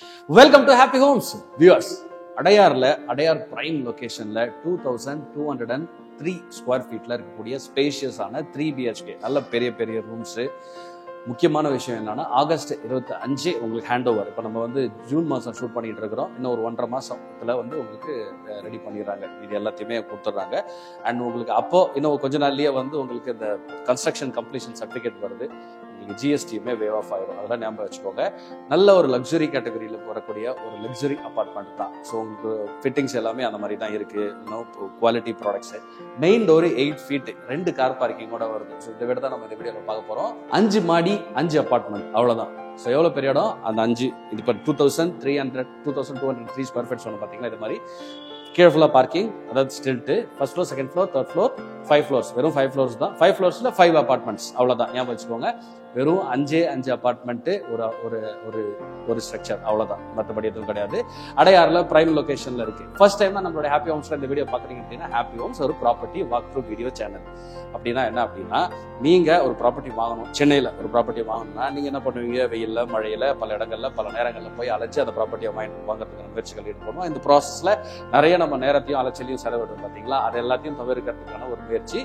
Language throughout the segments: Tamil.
Welcome to happy homes viewers. Adyar prime லொகேஷன்ல 2203 ஸ்கொயர் ஃபீட்ல இருக்கக்கூடிய ஸ்பேஷியஸான 3 BHK நல்ல பெரிய பெரிய ரூம்ஸ். முக்கியமான விஷயம் என்னன்னா, ஆகஸ்ட் 25 உங்களுக்கு ஹேண்ட் ஓவர். இப்போ நம்ம வந்து ஜூன் மாதம் ஷூட் பண்ணிட்டு இருக்கிறோம். இன்னும் ஒரு 1.5 மாசத்துல வந்து உங்களுக்கு ரெடி பண்ணிடுறாங்க. இது எல்லாத்தையுமே கொடுத்துட்றாங்க. அண்ட் உங்களுக்கு அப்போ இன்னும் கொஞ்ச நாள்லயே வந்து உங்களுக்கு இந்த கன்ஸ்ட்ரக்ஷன் கம்ப்ளீஷன் சர்டிஃபிகேட் வருது. உங்களுக்கு ஜிஎஸ்டியுமே வேவ் ஆஃப் ஆயிடும். அதெல்லாம் ஞாபகம் வச்சுக்கோங்க. நல்ல ஒரு லக்ஸுரி கேட்டகரியில் வரக்கூடிய ஒரு லக்ஸுரி அப்பார்ட்மெண்ட் தான். ஸோ உங்களுக்கு ஃபிட்டிங்ஸ் எல்லாமே அந்த மாதிரி தான் இருக்கு. இன்னும் quality products. Main door 8 feet, 2 car பார்க்கிங்கோட வருது. ஸோ இதை விட தான் நம்ம இந்த வீடியோவில் பார்க்க போறோம். 5 மாடி 5 அப்பார்ட்மெண்ட், அவ்வளவுதான். ஸோ எவ்வளோ பெரிய இடம் அந்த 5. இது இப்போ 2203 ஸ்கொயர் ஃபீட் சொன்ன பார்த்தீங்கன்னா இது மாதிரி கீழே ஃபுல்லாக பார்க்கிங், அதாவது stilt, first floor, second floor, third floor, 5 floors. வெறும் 5 floors தான். 5 floors-ல 5 அப்பார்ட்மெண்ட்ஸ், அவ்வளோதான். ஞாபகம் வச்சுக்கோங்க. வெறும் 5 அப்பார்ட்மெண்ட்டு, ஒரு ஸ்ட்ரக்சர், அவ்வளோதான். மற்றபடி எதுவும் கிடையாது. அடையாறுல பிரைம் லொகேஷன்ல இருக்கு. ஃபர்ஸ்ட் டைம் நம்மளோட ஹாப்பி ஹோம்ஸ்ல இந்த வீடியோ பார்க்குறீங்க அப்படின்னா, ஹாப்பி ஹோம்ஸ் ஒரு property walk through video channel. அப்படின்னா என்ன அப்படின்னா, நீங்க ஒரு ப்ராப்பர்ட்டி வாங்கணும், சென்னையில் ஒரு ப்ராப்பர்ட்டி வாங்கணும்னா நீங்க என்ன பண்ணுவீங்க? வெயில்ல, மழையில, பல இடங்கள்ல, பல நேரங்களில் போய் அலைஞ்சு அந்த ப்ராப்பர்ட்டியை வாங்குறதுக்கான முயற்சிகள் ஈடுபடணும். இந்த ப்ராசஸ்ல நிறைய நம்ம நேரத்தையும் அலைச்சலையும் செலவிடும் பார்த்தீங்களா? அது எல்லாத்தையும் தவிர்க்கிறதுக்கான ஒரு முயற்சி.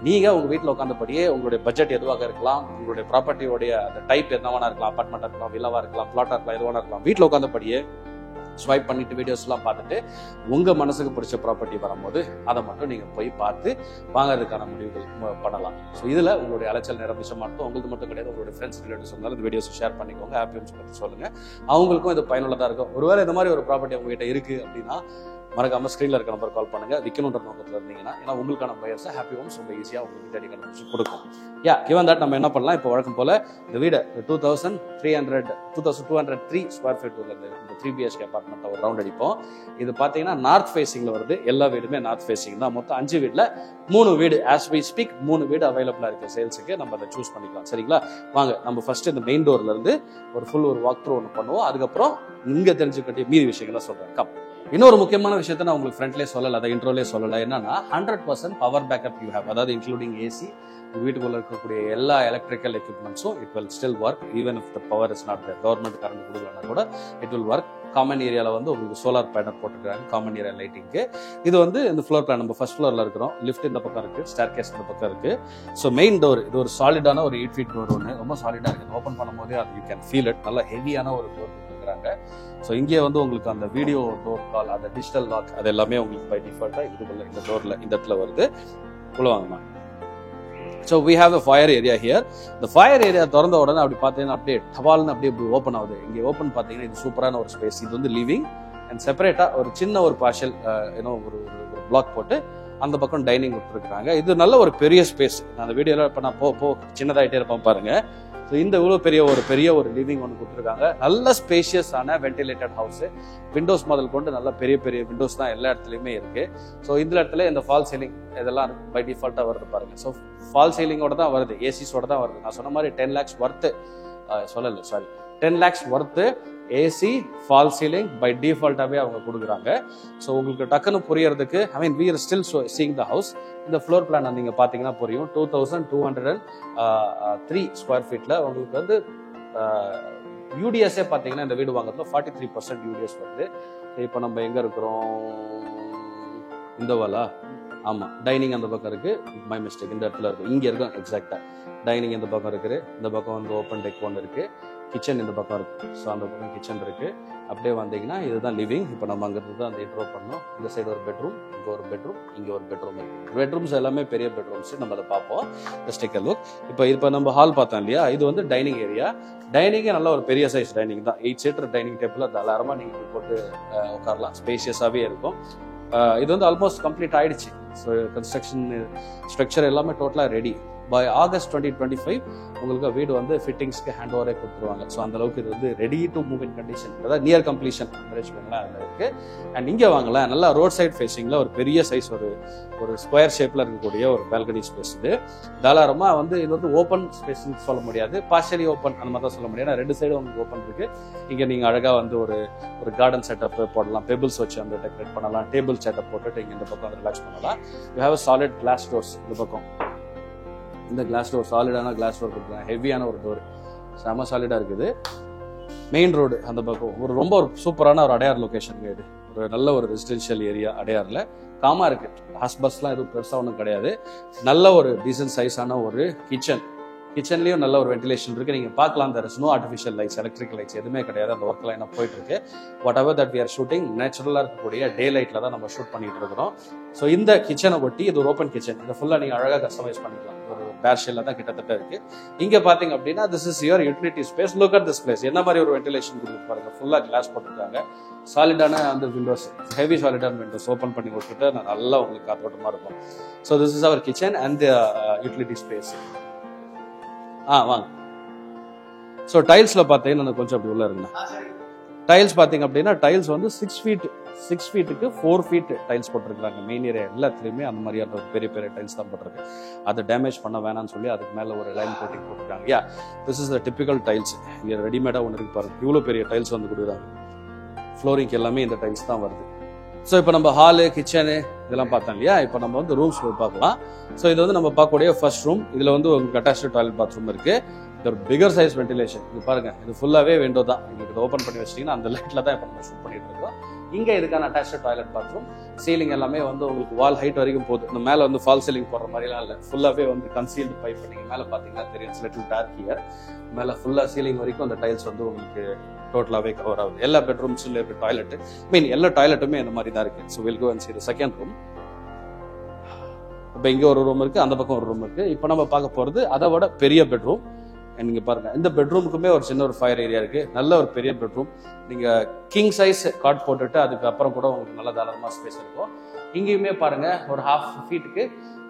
நீங்க உங்க வீட்டில் உட்காந்தபடியே உங்களுடைய பட்ஜெட் எதுவாக இருக்கலாம், உங்களுடைய ப்ராப்பர்ட்டியோடைய அந்த டைப் என்னவானா இருக்கலாம், அப்பார்ட்மெண்ட் இருக்கலாம், வில்லாவா இருக்கலாம், பிளாட்டா இருக்கலாம், எதுவானா இருக்கலாம், வீட்டில் உட்காந்தபடியே ஸ்வைப் பண்ணிட்டு வீடியோஸ் எல்லாம் பார்த்துட்டு உங்க மனசுக்கு பிடிச்ச ப்ராப்பர்ட்டி வரும்போது அதை மட்டும் நீங்க போய் பார்த்து வாங்குறதுக்கான முடிவுகள் பண்ணலாம். ஸோ இதுல உங்களுடைய அலைச்சல் நேரம் விஷயம் மட்டும் உங்களுக்கு மட்டும் கிடையாது, உங்களுடைய ஃப்ரெண்ட்ஸ் ரிலேட்டிவ்ஸ் இருந்தாலும் இந்த வீடியோஸ் ஷேர் பண்ணிக்கோங்க. ஹாப்பி ஹோம்ஸ் பற்றி சொல்லுங்க, அவங்களுக்கும் இது பயனுள்ளதா இருக்கும். ஒருவேளை இந்த மாதிரி ஒரு ப்ராப்பர்ட்டி உங்ககிட்ட இருக்கு அப்படின்னா மறக்காம ஸ்கிரீன்ல இருக்க நம்பர் கால் பண்ணுங்க. விற்கணுன்ற நோக்கத்தில் இருந்தீங்கன்னா, ஏன்னா உங்களுக்கான பையர்ஸ் ஹாப்பி ஹோம்ஸ் ரொம்ப ஈஸியா உங்களுக்கு தேடி கண்டுபிடிச்சு கொடுக்கும். கிவன் தட் நம்ம என்ன பண்ணலாம், இப்போ வழக்கம் போல இந்த வீடு 2203 ஸ்கொயர் ஃபீட் உள்ள இந்த 3 BHK அபார்ட்மெண்ட் ஒரு ரவுண்ட் அடிப்போம். இது பாத்தீங்கன்னா நார்த் ஃபேசிங்ல வருது. எல்லா வீடுமே நார்த் ஃபேசிங் தான். மொத்தம் 5 வீடுல 3 வீடு ஆஸ் வி ஸ்பீக் 3 வீடு அவைலபிளா இருக்கு சேல்ஸுக்கு. நம்ம அதை சூஸ் பண்ணிக்கலாம். சரிங்களா? வாங்க நம்ம ஃபர்ஸ்ட் இந்த மெயின் டோர்ல இருந்து ஒரு வாக் த்ரூ ஒன்று பண்ணுவோம். அதுக்கப்புறம் இங்க தெரிஞ்சுக்கிட்டே மீதி விஷயங்களை சொல்றேன். கம். இன்னொரு முக்கியமான விஷயத்த நான் உங்களுக்கு ஃப்ரண்ட்லேயே சொல்லலை, அதை இன்ட்ரோலே சொல்லலை. என்னன்னா 100% பவர் பேக்கப் யூ ஹேவ், அதாவது இன்க்ளூடிங் ஏசி, வீட்டுக்குள்ள இருக்கக்கூடிய எல்லா எலக்ட்ரிக்கல் எக்யூப்மெண்ட்ஸும் it will still work even if the power is not there. Government current கொடுக்கலன்னா கூட இட் வில் ஒர்க். காமன் ஏரியாவில் வந்து உங்களுக்கு சோலார் பேனல் போட்டுருக்காங்க காமன் ஏரியா லைட்டிங்க்கு. இது வந்து இந்த ஃப்ளோர் பிளான் நம்ம ஃபர்ஸ்ட் ஃப்ளோர்ல இருக்கிறோம். லிஃப்ட் இந்த பக்கம் இருக்கு, ஸ்டேர் கேஸ் இந்த பக்கம் இருக்கு. ஸோ மெயின் டோர் இது ஒரு சாலிடான ஒரு 8 feet டோர் ஒன்று, ரொம்ப சாலிடா இருக்கு. ஓப்பன் பண்ணும்போதே அது யூ கேன் ஃபீல் இட். நல்ல ஹெவியான ஒரு டோர் கொடுத்துருக்காங்க. ஸோ இங்கே வந்து உங்களுக்கு அந்த வீடியோ டோர் கால், அந்த டிஜிட்டல் லாக், அது எல்லாமே உங்களுக்கு பை டிஃபால்ட்டா இதுக்குள்ள இந்த டோர்ல இந்த இடத்துல வருது. உள்ள வாங்கம்மா. So we have a fire area here. இந்த ஃபயர் ஏரியா திறந்த உடனே அப்படி பார்த்தீங்கன்னா அப்படியே டவால்னு அப்படியே ஓப்பன் ஆகுது. இங்கே ஓப்பன் பார்த்தீங்கன்னா இது சூப்பரான ஒரு ஸ்பேஸ். இது வந்து லிவிங் அண்ட் செப்பரேட்டா ஒரு சின்ன ஒரு பார்ஷல் ஒரு பிளாக் போட்டு அந்த பக்கம் டைனிங் கொடுத்துருக்காங்க. இது நல்ல ஒரு பெரிய ஸ்பேஸ். நான் அந்த வீடியோல இப்போ நான் சின்னதாயிட்டே இருப்பேன் பாருங்க. ஸோ இந்த இவ்வளோ பெரிய ஒரு லிவிங் ஒன்று கொடுத்துருக்காங்க. நல்ல ஸ்பேஷியஸான வென்டிலேட்டட் ஹவுஸ். விண்டோஸ் முதல் கொண்டு நல்ல பெரிய விண்டோஸ் தான் எல்லா இடத்துலையுமே இருக்கு. ஸோ இந்த இடத்துல இந்த ஃபால் சீலிங் இதெல்லாம் பை டிஃபால்ட்டாக வருது பாருங்க. ஸோ ஃபால் சீலிங்கோட தான் வருது, ஏசிஸோட தான் வருது. நான் சொன்ன மாதிரி 10 lakhs worth, 10 lakhs worth AC fall ceiling by டிஃபால்ட்டாகவே அவங்க கொடுக்குறாங்க. ஸோ உங்களுக்கு டக்குன்னு புரியறதுக்கு, we are still seeing the house. இந்த ஃப்ளோர் பிளான் நீங்கள் பார்த்தீங்கன்னா புரியும். 2203 ஸ்கொயர் ஃபீட்ல உங்களுக்கு வந்து யூடிஎஸ்ஸே பார்த்தீங்கன்னா இந்த வீடு வாங்குறதுல 43% யூடிஎஸ் வருது. இப்போ நம்ம எங்கே இருக்கிறோம்? இந்த வாலா? ஆமாம், டைனிங் அந்த பக்கம் இருக்கு. மை மிஸ்டேக், இந்த இடத்துல இருக்கு. இங்கே இருக்கும் எக்ஸாக்டா. டைனிங் இந்த பக்கம் இருக்குது. இந்த பக்கம் வந்து ஓப்பன் டெக் ஒன்று இருக்கு. கிச்சன் இந்த பக்கம் இருக்கு. ஸோ அந்த பக்கம் கிச்சன் இருக்கு. அப்படியே வந்தீங்கன்னா இதுதான் லிவிங். இப்போ நம்ம அங்கிருந்து தான் அந்த இன்ட்ரோ பண்ணோம். இந்த சைடு ஒரு பெட்ரூம், இங்கே ஒரு பெட்ரூம், இங்கே ஒரு பெட்ரூம் இருக்கு. பெட்ரூம்ஸ் எல்லாமே பெரிய பெட்ரூம்ஸ். நம்ம அதை பார்ப்போம். Just take a look. இப்போ நம்ம ஹால் பார்த்தோம் இல்லையா? இது வந்து டைனிங் ஏரியா. டைனிங்கே நல்ல ஒரு பெரிய சைஸ் டைனிங் தான். 8 seater டைனிங் டேபிள் தாராளமாக நீங்கள் போட்டு உட்காரலாம். ஸ்பேஷியஸாகவே இருக்கும். இது வந்து ஆல்மோஸ்ட் கம்ப்ளீட் ஆயிடுச்சு. ஸோ கன்ஸ்ட்ரக்ஷன் ஸ்ட்ரக்சர் எல்லாமே டோட்டலாக ரெடி. பை ஆகஸ்ட் 2025 உங்களுக்கு வீடு வந்து ஃபிட்டிங்ஸ்க்கு ஹேண்ட் ஓவரே கொடுத்துருவாங்க. ஸோ அந்த அளவுக்கு இது வந்து ready to move in condition, அதாவது நியர் கம்ப்ளீஷன் வச்சுக்கோங்களேன் அதில் இருக்கு. அண்ட் இங்கே வாங்கலாம், நல்லா ரோட் சைட் ஃபேஸிங்ல ஒரு பெரிய சைஸ் ஒரு ஸ்கொயர் ஷேப்ல இருக்கக்கூடிய ஒரு பால்கனி ஸ்பேஸ். இது தாராளமா வந்து இது வந்து ஓப்பன் ஸ்பேஸ்ன்னு சொல்ல முடியாது, பார்ஷியலி ஓப்பன் அந்த மாதிரி தான் சொல்ல முடியாது. 2 சைடும் உங்களுக்கு ஓப்பன் இருக்கு. இங்கே நீங்க அழகா வந்து ஒரு கார்டன் செட்டப் போடலாம், பெபிள்ஸ் வச்சு வந்து டெக்கரேட் பண்ணலாம், டேபிள் செட்டப் போட்டுட்டு இங்கே இந்த பக்கம் வந்து ரிலாக்ஸ் பண்ணலாம். You have a solid class doors. இந்த பக்கம் இந்த கிளாஸ் டோர் சாலிடான கிளாஸ் டோர் கொடுக்குறாங்க. ஹெவியான ஒரு டோர், செம சாலிடா இருக்குது. மெயின் ரோடு அந்த பக்கம் ரொம்ப ஒரு சூப்பரான ஒரு அடையார் லொகேஷன் இது. ஒரு நல்ல ஒரு ரெசிடென்ஷியல் ஏரியா அடையார்ல. காமா இருக்கு, ஹாஸ்பஸ்லாம் எதுவும் பெருசாக ஒன்றும் கிடையாது. நல்ல ஒரு டீசன்ட் சைஸான ஒரு கிச்சன்லேயும் நல்ல ஒரு வென்டிலேஷன் இருக்குது. நீங்கள் பார்க்கலாம், there is no artificial lights, electrical lights எதுவுமே கிடையாது. அந்த ஒர்க்லாம் என்ன போயிட்டு இருக்கு. Whatever that we are shooting நேச்சுரலாக இருக்கக்கூடிய டே லைட்டில் தான் நம்ம ஷூட் பண்ணிட்டு இருக்கிறோம். ஸோ இந்த கிச்சனை ஒட்டி இது ஒரு ஓப்பன் கிச்சன். இதை ஃபுல்லாக நீங்கள் அழகாக கஸ்டமைஸ் பண்ணிக்கலாம். ஒரு பேர் ஷெல்ல தான் கிட்டத்தட்ட இருக்கு. இங்கே பார்த்தீங்க அப்படின்னா this is your utility space. Look at this place. என்ன மாதிரி ஒரு வென்டிலேஷன் கொடுத்து பாருங்க. ஃபுல்லாக கிளாஸ் போட்டுருக்காங்க. சாலிடான அந்த விண்டோஸ், ஹெவி சாலிடான விண்டோஸ் ஓப்பன் பண்ணி விட்டுட்டு நல்லா உங்களுக்கு காத்தோட்டமாக இருக்கும். So this is our kitchen and utility space. வாங்க. ஸோ டைல்ஸில் பார்த்தீங்கன்னா கொஞ்சம் அப்படி உள்ள இருக்குண்ணா. டைல்ஸ் பார்த்தீங்க அப்படின்னா டைல்ஸ் வந்து 6 ஃபீட்டுக்கு 4 ஃபீட் டைல்ஸ் போட்டிருக்காங்க. மெயின் ஏரியா எல்லாத்துலேயுமே அந்த மாதிரியான ஒரு பெரிய பெரிய டைல்ஸ் தான் போட்டிருக்கு. அதை டேமேஜ் பண்ண வேணாம்னு சொல்லி அதுக்கு மேலே ஒரு லைன் கோட்டிங் போட்டிருக்காங்க. This is the typical tiles. இங்கே ரெடிமேடாக ஒன்று இருக்கு பாருங்க. இவ்வளோ பெரிய டைல்ஸ் வந்து கொடுக்குறாங்க. ஃப்ளோரிங் எல்லாமே இந்த டைல்ஸ் தான் வருது. ஸோ இப்போ நம்ம ஹாலு, கிச்சனு இதெல்லாம் பார்த்தோம் இல்லையா. இப்போ நம்ம வந்து ரூம்ஸ் பார்க்கலாம். ஸோ இது வந்து நம்ம பார்க்கக்கூடிய ஃபர்ஸ்ட் ரூம். இதில் வந்து உங்களுக்கு அட்டாச்டு டாய்லெட் பாத்ரூம் இருக்கு. இது ஒரு பிகர் சைஸ் வென்டிலேஷன். இது பாருங்க, இது ஃபுல்லாகவே விண்டோ தான். நீங்கள் இதை ஓப்பன் பண்ணி வச்சிட்டிங்கன்னா அந்த லைட்டில் தான் இப்போ நம்ம ஷூட் பண்ணிட்டு இருக்கோம். இங்கே இதுக்கான அட்டாச்டு டாய்லெட் பாத்ரூம். சீலிங் எல்லாமே வந்து உங்களுக்கு வால் ஹைட் வரைக்கும் போகுது. இந்த மேலே வந்து ஃபால் சீலிங் போடுற மாதிரிலாம் இல்லை. ஃபுல்லாகவே வந்து கன்சீல்டு பைப். நீங்கள் மேலே பார்த்தீங்கன்னா தெரியும், லிட்டில் டார்க் ஹியர். மேலே ஃபுல்லாக சீலிங் வரைக்கும் அந்த டைல்ஸ் வந்து உங்களுக்கு டோட்டலாகவே கவர் ஆகுது. எல்லா பெட்ரூம்ஸ்ல இருக்க டாய்லெட், எல்லா டாய்லெட்டுமே இந்த மாதிரி தான் இருக்கு. So will go and see the second room. இப்போ இங்கே ஒரு ரூம் இருக்கு, அந்த பக்கம் ஒரு ரூம் இருக்கு. இப்போ நம்ம பார்க்க போறது அதை விட பெரிய பெட்ரூம். நீங்க பாருங்க, இந்த பெட்ரூமுக்குமே ஒரு சின்ன ஒரு ஃபயர் ஏரியா இருக்கு. நல்ல ஒரு பெரிய பெட்ரூம். நீங்க கிங் சைஸ் காட் போட்டுட்டு அதுக்கப்புறம் கூட உங்களுக்கு நல்ல தாராளமா ஸ்பேஸ் இருக்கும். இங்கேயுமே பாருங்க, ஒரு 1/2 ஃபீட்டுக்கு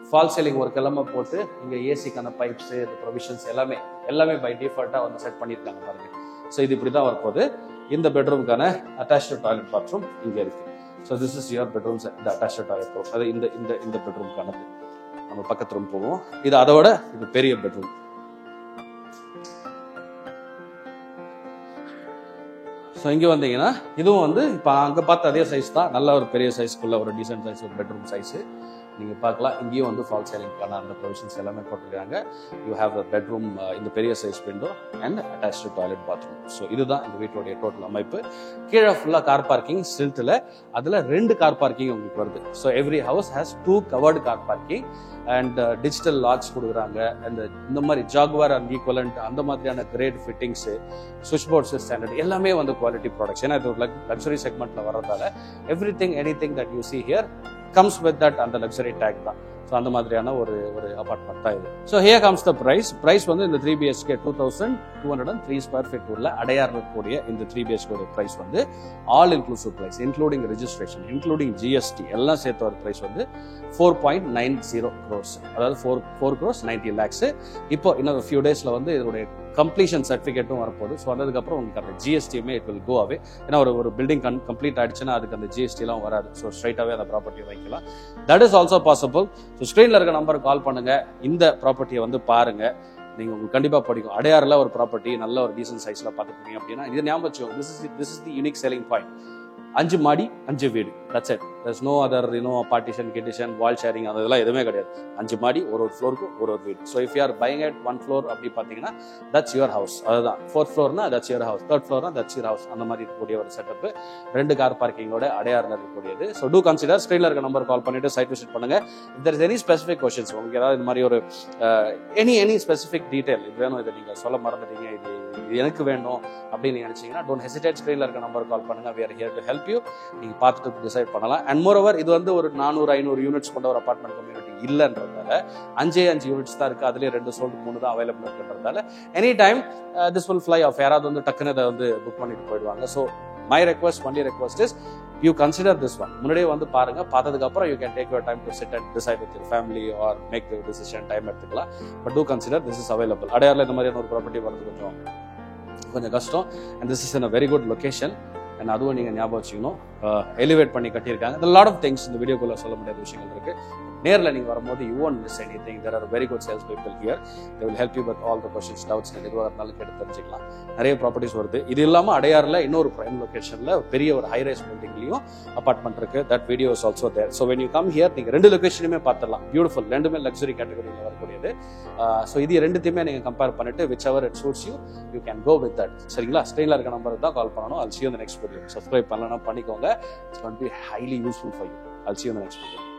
ஃபால் சீலிங் ஒர்க் எல்லாமே போட்டு இங்க ஏசிக்கான பைப்ஸ், ப்ரொவிஷன்ஸ் எல்லாமே பை டிஃபால்ட்டா வந்து செட் பண்ணியிருக்காங்க பாருங்க. ஸோ இது இப்படி தான் வரப்போகுது. இந்த பெட்ரூமுக்கான அட்டாச்டு டாய்லெட் பாத்ரூம் இங்கே இருக்கு. So this is your bedrooms, இந்த அட்டாச்டு டாய்லெட் ரூம். அது இந்த பெட்ரூமுக்கானது. நம்ம பக்கத்து ரூம் போவோம். இது அதோட இது பெரிய பெட்ரூம். ஸோ இங்கே வந்தீங்கன்னா இதுவும் வந்து இப்போ அங்கே பார்த்த அதே சைஸ் தான். நல்ல ஒரு பெரிய சைஸ்க்குள்ள ஒரு டீசென்ட் சைஸ் ஒரு பெட்ரூம் சைஸு நீங்கள் பார்க்கலாம். இங்கேயும் வந்து ஃபால் சீலிங்கான அந்த ப்ரொவிஷன்ஸ் எல்லாமே போட்டிருக்காங்க. யூ ஹேவ் அ பெட்ரூம், இந்த பெரிய size window and attached toilet bathroom. So இதுதான் இந்த வீட்டுடைய டோட்டல் அமைப்பு. கீழே ஃபுல்லாக கார் பார்க்கிங் ஸ்டில்ட்டில், அதில் 2 கார் பார்க்கிங் உங்களுக்கு வருது. So every house has 2 covered car parking and digital locks கொடுக்குறாங்க. அண்ட் இந்த மாதிரி ஜாகுவார் அண்ட் ஈக்குவலண்ட் அந்த மாதிரியான கிரேட் ஃபிட்டிங்ஸு, சுவிட்ச் போர்ட்ஸ் ஸ்டாண்டர்ட் எல்லாமே வந்து குவாலிட்டி ப்ராடக்ட்ஸ். ஏன்னா இது ஒரு லக்ஸரி செக்மெண்ட்டில் வர்றதால everything that you see here comes with that அந்த லக்ஸரி டேக் தான். ஸோ அந்த மாதிரியான ஒரு அபார்ட்மெண்ட் தான் இது. So here comes the price வந்து இந்த 3 BHK 2203 ஸ்கொயர் ஃபீட் உள்ள அடையார் இருக்கக்கூடிய இந்த 3 BHK பிரைஸ் வந்து all inclusive price, including registration, including GST எல்லாம் சேர்த்து ஒரு பிரைஸ் வந்து 4.90 crores, அதாவது 4 crores 90 lakhs. இப்போ இன்னும் ஃபியூ டேஸ்ல வந்து இதோடைய கம்ப்ளீஷன் சர்டிஃபிகேட்டும் வரப்போகுது. ஸோ வந்ததுக்கப்புறம் உங்களுக்கு அந்த ஜிஎஸ்டியுமே இட் வில் கோ அவே. ஏன்னா ஒரு பில்டிங் கம்ப்ளீட் ஆயிடுச்சுன்னா அதுக்கு அந்த ஜிஎஸ்டிலாம் வராது. ஸோ ஸ்ட்ரைட்டாகவே அந்த ப்ராப்பர்ட்டியை வைக்கலாம். That is also possible. So ஸ்க்ரீனில் இருக்க நம்பருக்கு கால் பண்ணுங்க, இந்த ப்ராப்பர்ட்டியை வந்து பாருங்க. நீங்கள் உங்களுக்கு கண்டிப்பாக பிடிக்கும். அடையாறில் ஒரு ப்ராப்பர்ட்டி நல்ல ஒரு டீசன்ட் சைஸில் பார்த்துருக்கீங்க அப்படின்னா இது ஞாபகம் வச்சுக்கோங்க. This is the unique selling point. 5 மாடி 5 வீடு, that's it. there's no other partition கிட்டிஷன் வால் ஷேரிங் அதெல்லாம் எதுவுமே கிடையாது. 5 மாடி, ஒரு ஃப்ளோருக்கு ஒரு வீடு. So if you are buying at 1 floor அப்படி பார்த்தீங்கன்னா தட்ஸ் யுவர் ஹவுஸ். அதுதான் 4th floorனா தட்ஸ் யுவர் ஹவுஸ், 3rd floorனா தட்ஸ் யுவர் ஹவுஸ். அந்த மாதிரி இருக்கக்கூடிய ஒரு செட்டப் 2 கார் பார்க்கிங்கோட அடையாறில் இருக்கக்கூடியது. So to consider. ஸ்க்ரீனில் இருக்க நம்பர் கால் பண்ணிட்டு சைட் விசிட் பண்ணுங்க. If there is any specific questions, உங்களுக்கு ஏதாவது இந்த மாதிரி ஒரு எனி ஸ்பெசிஃபிக் டீடைல் இது வேணும், இதை நீங்கள் சொல்ல மறந்துட்டீங்க, இது எனக்கு வேணும் அப்படின்னு நினைச்சீங்கன்னா டோன்ட் ஹெசிடேட். ஸ்க்ரீனில் இருக்க நம்பர் கால் பண்ணுங்க. we are here to help you. நீங்க பார்த்துட்டு டிசைட் பண்ணலாம். அண்ட் மோர் ஓவர் இது வந்து ஒரு 400-500 யூனிட்ஸ் கொண்ட ஒரு அபார்ட்மெண்ட் கம்யூனிட்டி இல்லைன்றதால 5 யூனிட்ஸ் தான் இருக்கு. அதுலேயே 2 sold 3 தான் அவைலபிள் இருக்குன்றதால any time this will fly off. யாராவது வந்து டக்குன்னு அதை வந்து புக் பண்ணிட்டு போயிடுவாங்க. So my request, only request is you consider this one. முன்னாடியே வந்து பாருங்க, பார்த்ததுக்கு அப்புறம் you can take your time to sit and decide with your family or make your decision. Time எடுத்துக்கலாம். But to consider this is available. அடையாறில் இந்த மாதிரியான ஒரு ப்ராப்பர்ட்டி வரது கொஞ்சம் கஷ்டம். And this is in a very good location. And அதுவும் நீங்கள் ஞாபகம் வச்சுக்கணும். எலிவேட் பண்ணி கட்டியிருக்காங்க. லாட் ஆஃப் திங்ஸ் இந்த வீடியோக்குள்ள சொல்ல முடியாத விஷயங்கள் இருக்கு. நேரில் நீங்கள் வரும்போது you won't miss any thing. There are very good sales people here. They will help you with all the questions, doubts, எதுவாக இருந்தாலும் கேட்டு தெரிஞ்சுக்கலாம். நிறைய ப்ராப்பர்ட்டிஸ் வருது. இது இல்லாமல் அடையாறில் இன்னொரு பிரைம் லொகேஷனில் பெரிய ஒரு ஹைரைஸ் பில்டிங்லையும் அபார்ட்மெண்ட் இருக்கு. That video is also there. So when you come here நீங்கள் 2 லொகேஷனுமே பார்த்துடலாம். பியூட்டிஃபுல், ரெண்டுமே லக்ஸரி கேட்டகரியில் வரக்கூடியது. ஸோ இது ரெண்டுத்தையுமே நீங்கள் கம்பேர் பண்ணிட்டு whichever it suits you, you can go with that. சரிங்களா? ஸ்க்ரீனில் இருக்க நம்பருக்கு தான் கால் பண்ணணும். I'll see you in the next video. Subscribe பண்ணலன்னா பண்ணிக்கோங்க. It's going to be highly useful for you. I'll see you in the next video.